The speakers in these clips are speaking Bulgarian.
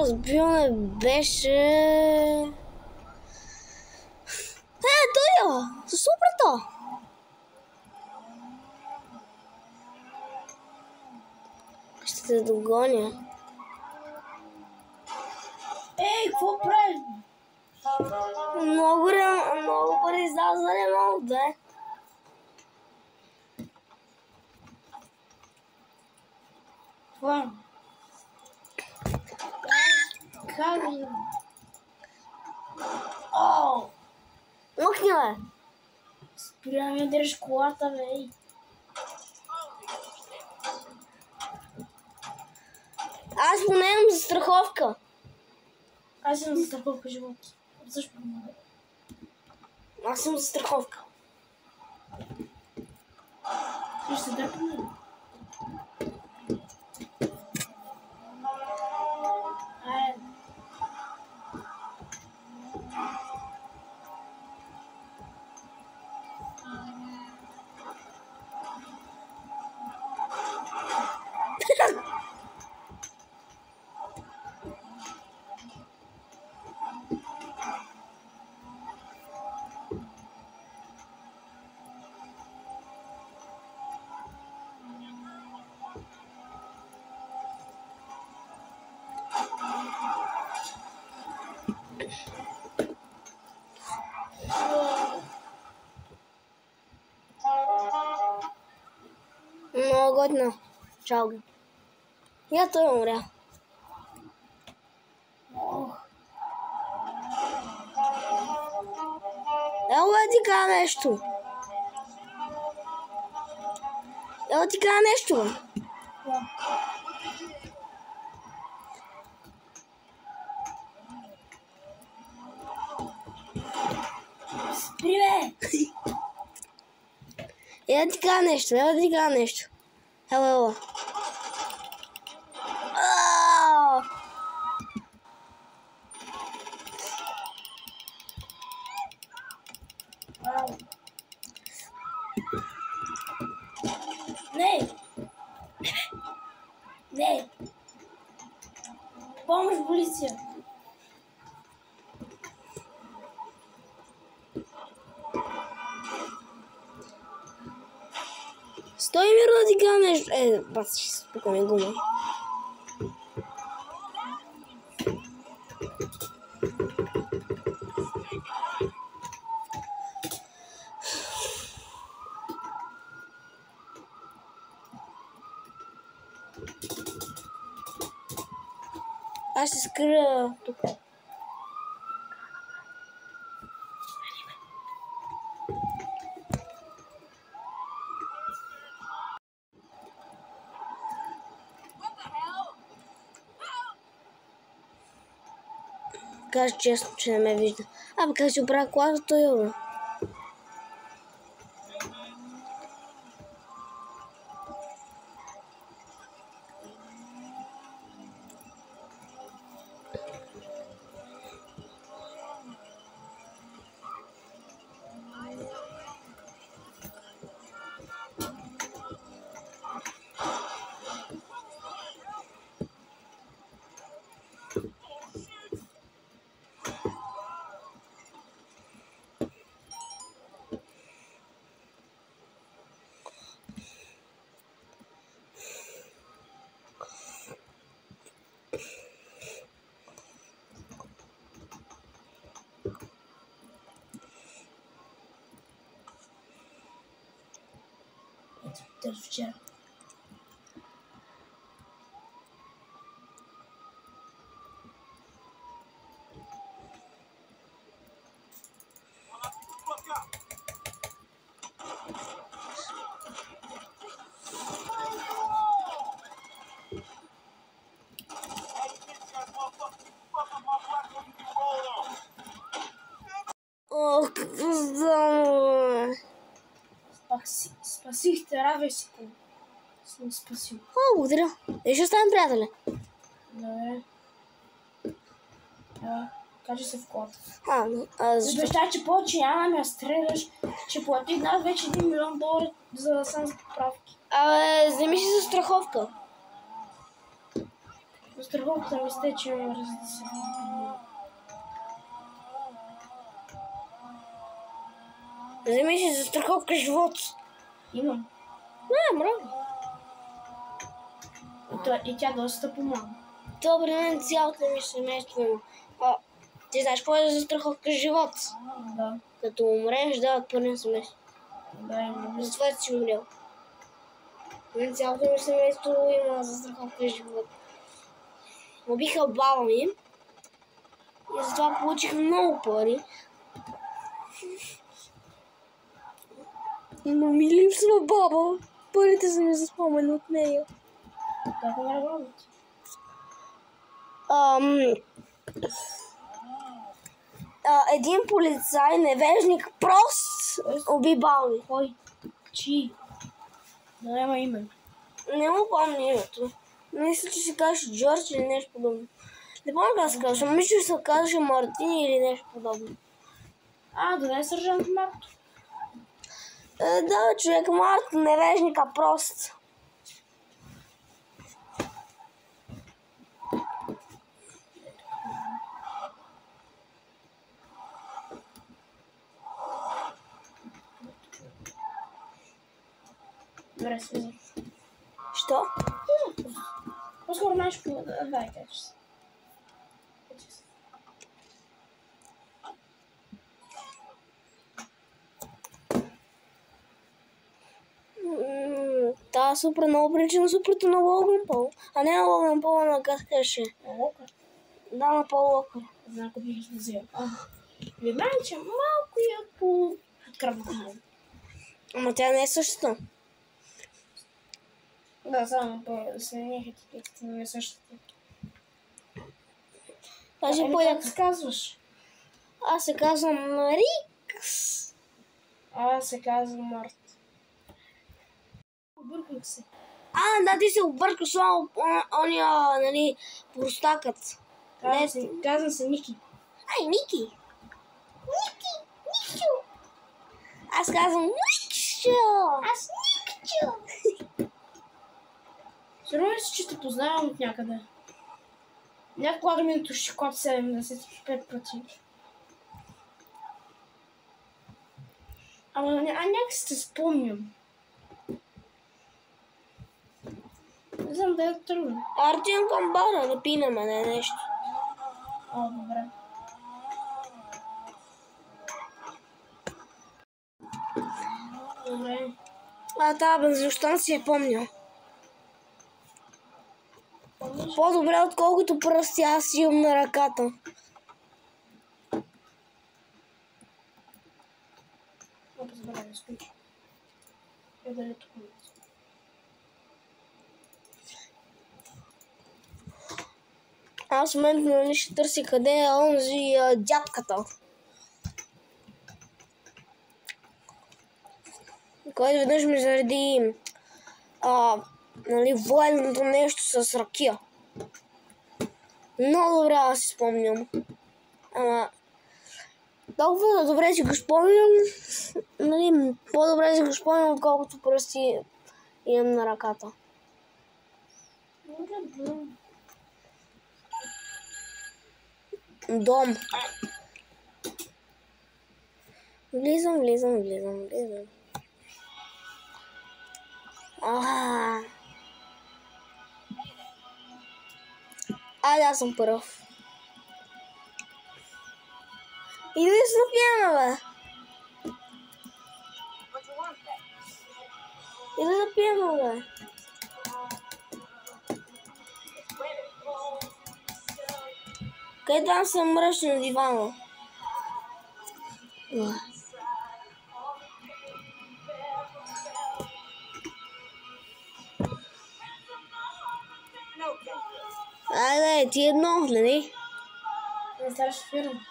разбиване беше... той я! Защо прето? Ще те догоня. Ей, какво правиш? Много пари за не мога да е. Това. Как да... О! Махни, бе! Спря ми дръж колата, бе, ей. Аз поне имам застраховка. Аз съм застраховка живот. Защо помага? Аз съм застраховка. Ще се дърпаме. Айде. Много годно. Чао ги. Я той умря. Ело ти кажа нещо. Ело ти кажа нещо. Спри, бе! Ело ти кажа нещо. Ело ти кажа нещо. Ело. Не! Не! Помощ, полиция! Стой мирно да ти кажа нещо. Бац, ще спукаме гума. Аз ще скрия тук. Кажа честно, че не ме вижда. Абе, как си оправя колата, той е. Ето, вчера. Ох, какво знам. Спасихте равесико. Съм спасил. О, благодаря. И ще станем приятели. Не. Качи се в колата. Защо? Обеща, че повече няма да ме стреляш, че платих над вече $1 милион за да съм за поправки. Вземи си застраховка. Застраховката ми стече, за да се... Вземи си застраховка живот. Имам. Не, мръв. И тя доста помага. Добре, мен цялото ми семейство има. Ти знаеш какво е застраховка живот? Да. Като умреш, дават пари на семейство. Да, имам. Затова си умрял. Мен цялото ми семейство има застраховка живот. Убиха баба ми и затова получих много пари. Но ми липсва баба. Парите са ми за спомен от нея. Как не работи? Един полицай, невежник, прост, уби баба ми. Кой? Чи? Да, няма име. Не му помня името. Мисля, че се казваше Джордж или нещо подобно. Не помня как се казваше. Мисля, че се казваше Мартин или нещо подобно. Да не е сержант Марто. Да, човек Март, невежника, прост. Добре, слизай. Що? По-скоро знаеш какво да кажеш. Да, супер много прилича на суперто на Логан Пол. А не на Логан Пол, на как каже. Локър. Да, на Пол Локър. Знам, ако бих взел. Видно, че малко е по-откраднато. Ама тя не е същата. Да, само по-смених етикетите, но не е същата. Кажи Как се казваш? Аз се казвам Рикс. Аз се казвам Март. Обърках се. Да, ти се обърка с ония, нали, простакът. Казвам се Ники. Ай, Ники. Никчо. Аз казвам Никчо. Аз Никчо. Сигурно ли си, че те познавам от някъде? Някога да ми натуши код 75 пъти. Някак се спомням. Не знам да е трудно. Артион Камбара, да пинаме на нещо. Добре. Добре. Защо не си я помня? По-добре, отколкото пръсти аз имам на ръката. Забравя да спиш. Дали тук. Аз в момента ще търси къде е онзи дядката. Който веднъж ми заради военното нещо с ракия. Много добре аз си спомням. Ама толкова добре си го спомням, нали, по-добре си го спомням, отколкото пръсти имам на ръката. Дом. Влизам. Аз съм пръв. Иди да се напием, бе. Иди да пием, бе. Къде там се мръщи на дивана? Айде, ти едно, нали? Не стара шофирам.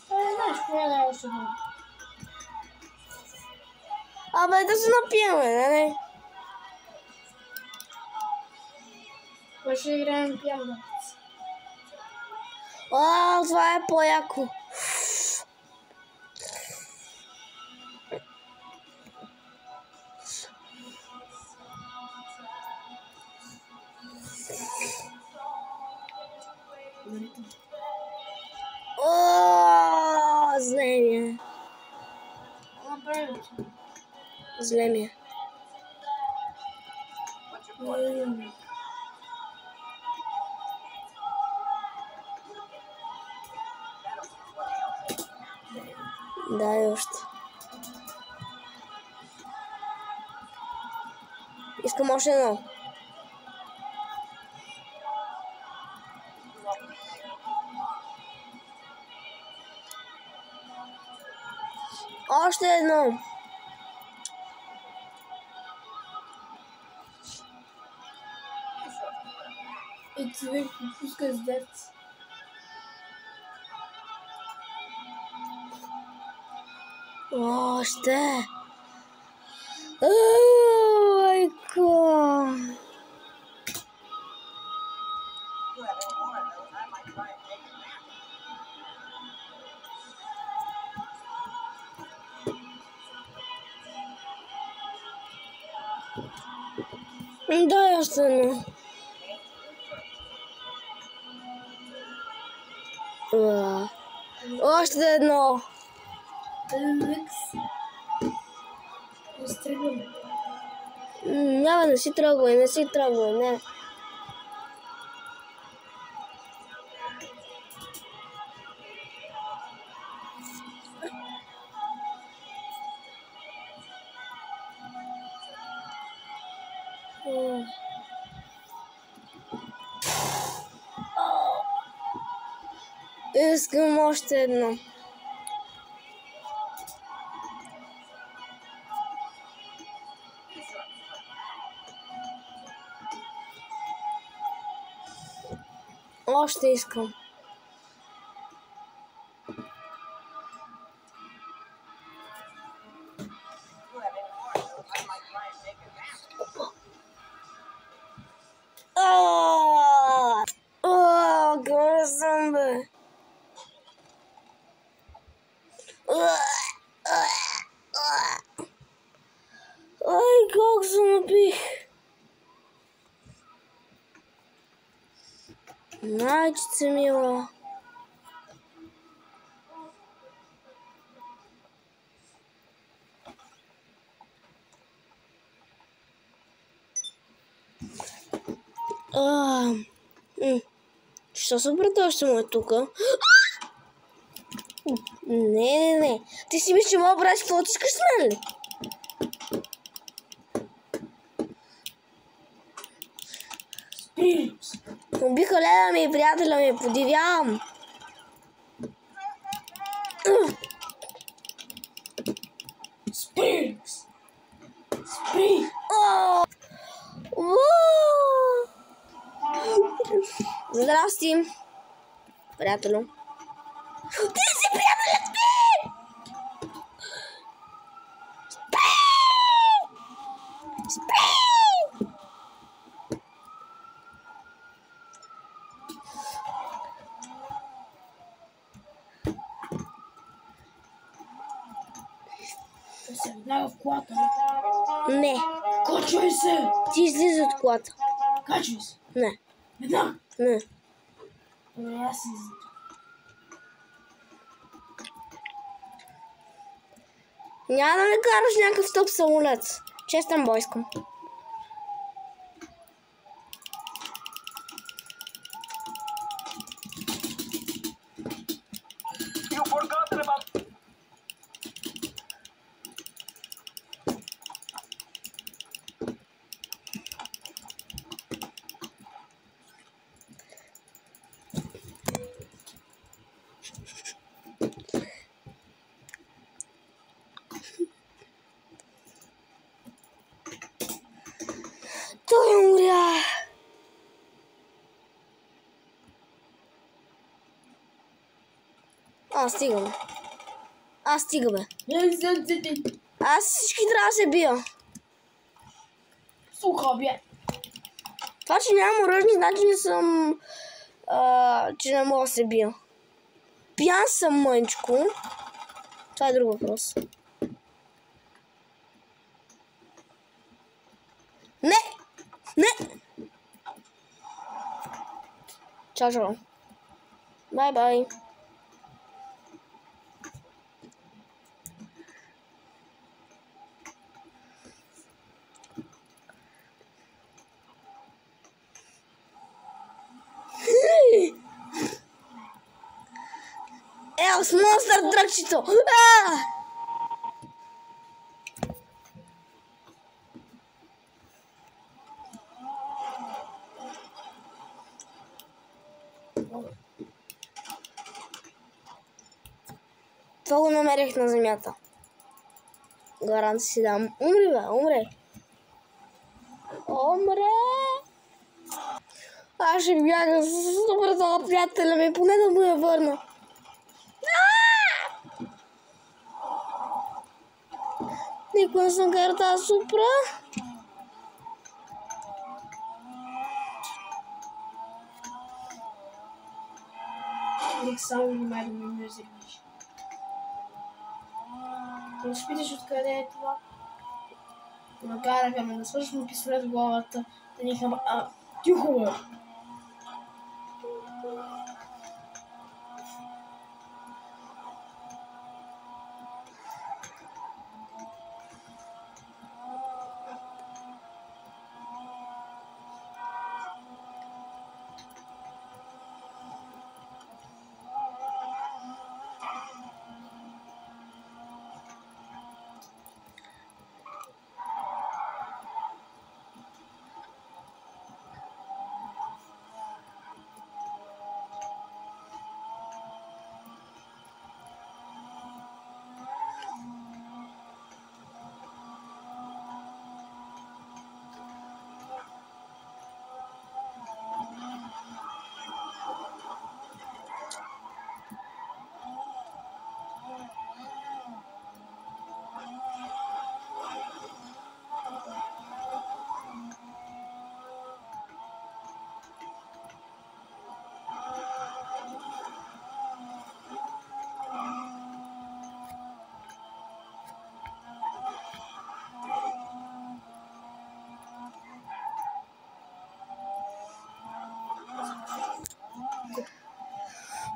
Знаеш, коя да е още друго. Абе, да се напиеме, нали? Кой ще играем пиано? Това е по-яко. О, зле ми е. Зле ми е. Дай още. Искам още едно. Още едно. И човек пуска с дец. Още. Майко. Дай още едно. Още едно. Лекс. Изтръгваме. Няма, не си тръгвай, не. Искам още едно. Още искам. Къде съм, бе? Ай, как се напих. Майчица мила. Що се обратяваш му е тука? Не. Ти си мислиш, че мога да правиш какво искаш с мен ли? Убиха леда ми и приятеля ми, подивявам. Спринкс! Здрасти, приятелю. Ти си приятелят ми! Спри! Се веднага в колата. Не. Качвай се! Ти излиза от колата. Качвай се! Не. Веднага! Не. Добре, аз си излизам. Няма да ме караш някакъв топ самолет. Честен бой искам. Той умря. Стига, бе. Аз всички трябва да се бия. Суха, бе. Това, че нямам оръжие, значи не съм... че не мога да се бия. Пиян съм мъничко. Това е друг въпрос. Не! Чао. Bye bye. Evo s monster dragčico. Това го намерих на земята. Гарант си дам. Умри, бе, умре. Умре! Аз ще бяга с добрата приятеля ми, поне да му я върна. Никой не съм кара тази супра. Ник само внимай да ме вземеш. Не ще питаш откъде е това? Накараха ме да свършим пистолет в главата. Да ни хама... Тихо, бе!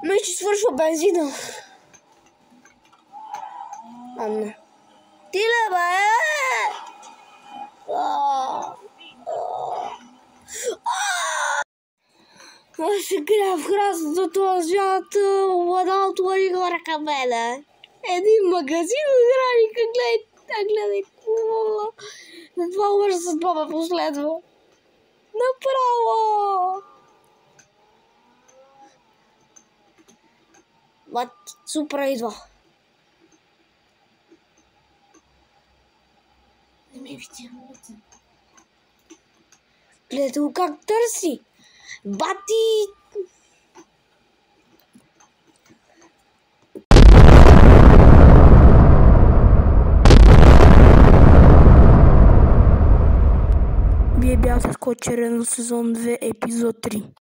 Мисля, че свършва бензина. Не. Ти ли, бе? Аз се крия в храстото това свят. Вода отвори хора към мене. Един магазин от Раника, гледай какво. Това ужас съдба ме последва. Направо! Вот, супра идва. Не ме видя. Гледайте го как търси. Бати! Вие бяхте с Код Черено сезон 2 епизод 3.